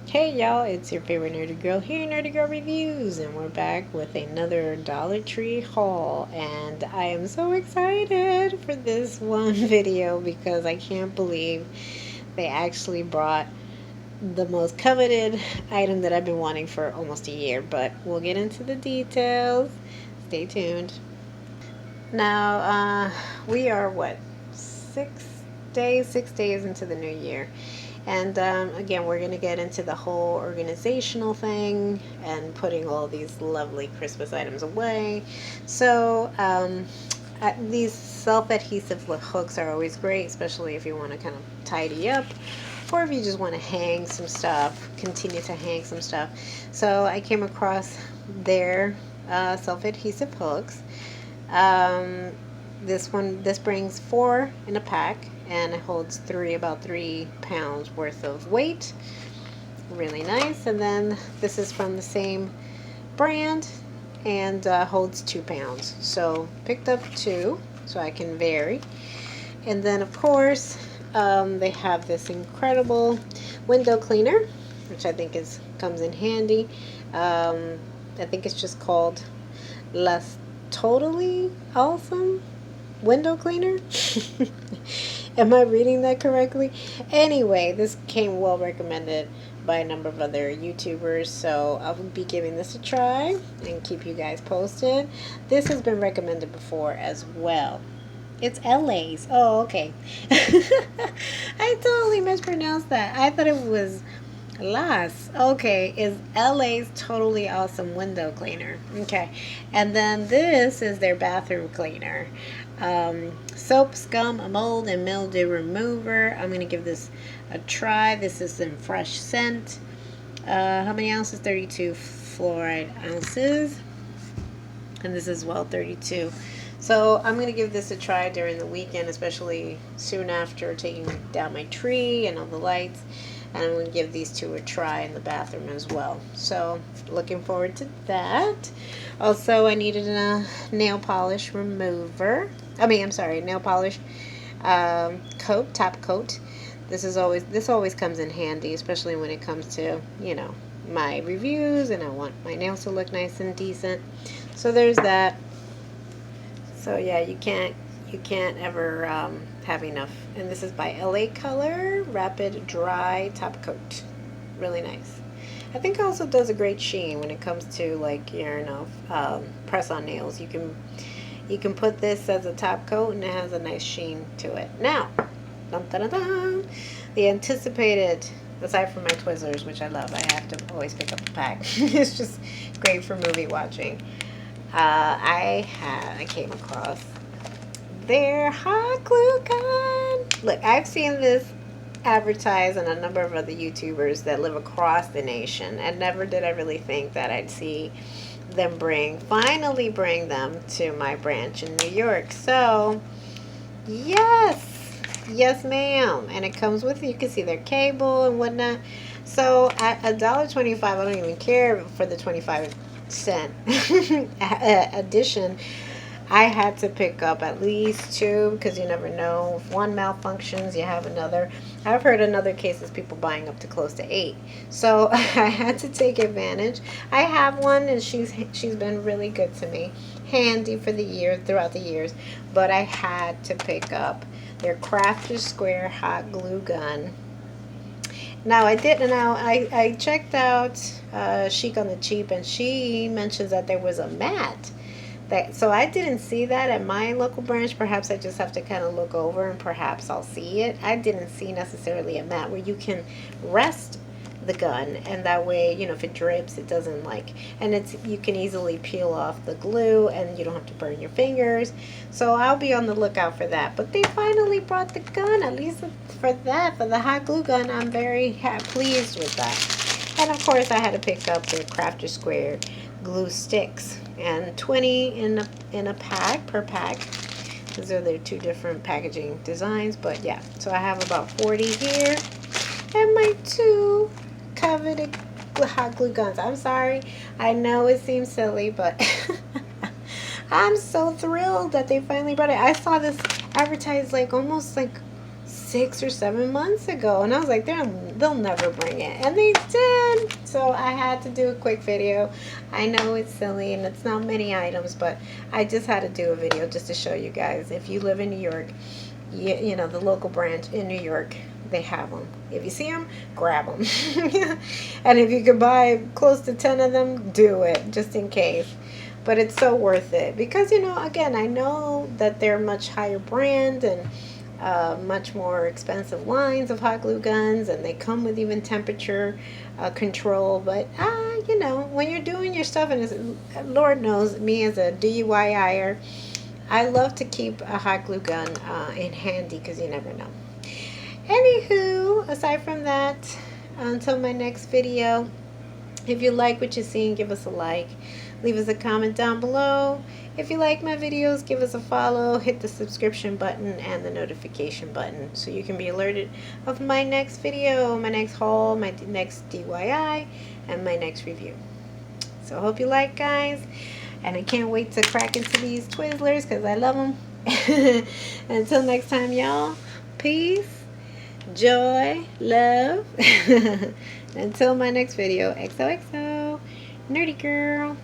Hey y'all, it's your favorite nerdy girl here, NerdyGirlReviews, and we're back with another Dollar Tree haul. And I am so excited for this one video because I can't believe they actually brought the most coveted item that I've been wanting for almost a year. But we'll get into the details. Stay tuned. Now, we are what, 6 days into the new year. And again, we're going to get into the whole organizational thing and putting all these lovely Christmas items away. So these self-adhesive hooks are always great, especially if you want to kind of tidy up or if you just want to hang some stuff, continue to hang some stuff. So I came across their self-adhesive hooks. This brings 4 in a pack, and it holds about 3 pounds worth of weight. Really nice. And then this is from the same brand and holds 2 pounds. So picked up 2 so I can vary. And then of course they have this incredible window cleaner, which I think comes in handy. I think it's just called Less Totally Awesome Window Cleaner. Am I reading that correctly? Anyway, this came well recommended by a number of other YouTubers, so I'll be giving this a try and keep you guys posted. This has been recommended before as well. It's LA's. Oh, okay. I totally mispronounced that. I thought it was Las. Okay, is LA's Totally Awesome Window Cleaner. Okay, and then this is their bathroom cleaner. Soap, scum, mold, and mildew remover. I'm going to give this a try. This is in fresh scent. How many ounces? 32 fluoride ounces. And this is well 32. So I'm going to give this a try during the weekend, especially soon after taking down my tree and all the lights. And I'm going to give these 2 a try in the bathroom as well. So looking forward to that. Also, I needed a nail polish remover. Nail polish coat, top coat. This always comes in handy, especially when it comes to, my reviews and I want my nails to look nice and decent. So there's that. So yeah, you can't ever have enough. And this is by LA Color Rapid Dry Top Coat. Really nice. I think it also does a great sheen when it comes to press on nails. You can put this as a top coat and it has a nice sheen to it. Now, dun, dun, dun, dun, the anticipated, aside from my Twizzlers, which I love, I have to always pick up a pack. It's just great for movie watching. I came across their hot glue gun. Look, I've seen this advertised on a number of other YouTubers that live across the nation, and never did I really think that I'd see them finally bring them to my branch in New York. So yes ma'am, and it comes with, you can see their cable and whatnot. So at $1.25, I don't even care for the 25-cent addition. I had to pick up at least 2 because you never know. If one malfunctions, you have another. I've heard in other cases people buying up to close to 8. So I had to take advantage. I have one and she's been really good to me. Handy for throughout the years. But I had to pick up their Crafty Square hot glue gun. Now I checked out Chic on the Cheap, and she mentions that there was a mat. So I didn't see that at my local branch. Perhaps I just have to kind of look over and perhaps I'll see it. I didn't see necessarily a mat where you can rest the gun, and that way, if it drips, it doesn't and you can easily peel off the glue and you don't have to burn your fingers. So I'll be on the lookout for that. But they finally brought the gun, at least for the hot glue gun. I'm very pleased with that. And of course I had to pick up the Crafty Square glue sticks, and 20 in a pack per pack. These are their 2 different packaging designs, but yeah, so I have about 40 here, and my 2 coveted hot glue guns. I'm sorry, I know it seems silly, but I'm so thrilled that they finally brought it. I saw this advertised almost 6 or 7 months ago, and I was like, they'll never bring it, and they did. So I had to do a quick video. I know it's silly and it's not many items, but I just had to do a video just to show you guys. If you live in New York, you know, the local branch in New York, they have them. If you see them, grab them. And if you could buy close to 10 of them, do it, just in case. But it's so worth it because, you know, again, I know that they're much higher brand and much more expensive lines of hot glue guns, and they come with even temperature control. But you know, when you're doing your stuff, and Lord knows me as a DIYer, I love to keep a hot glue gun in handy because you never know. Anywho, aside from that, until my next video, if you like what you're seeing, give us a like. Leave us a comment down below. If you like my videos, give us a follow. Hit the subscription button and the notification button so you can be alerted of my next video, my next haul, my next DIY, and my next review. So I hope you like, guys. And I can't wait to crack into these Twizzlers because I love them. Until next time, y'all. Peace, joy, love. Until my next video, XOXO, Nerdy Girl.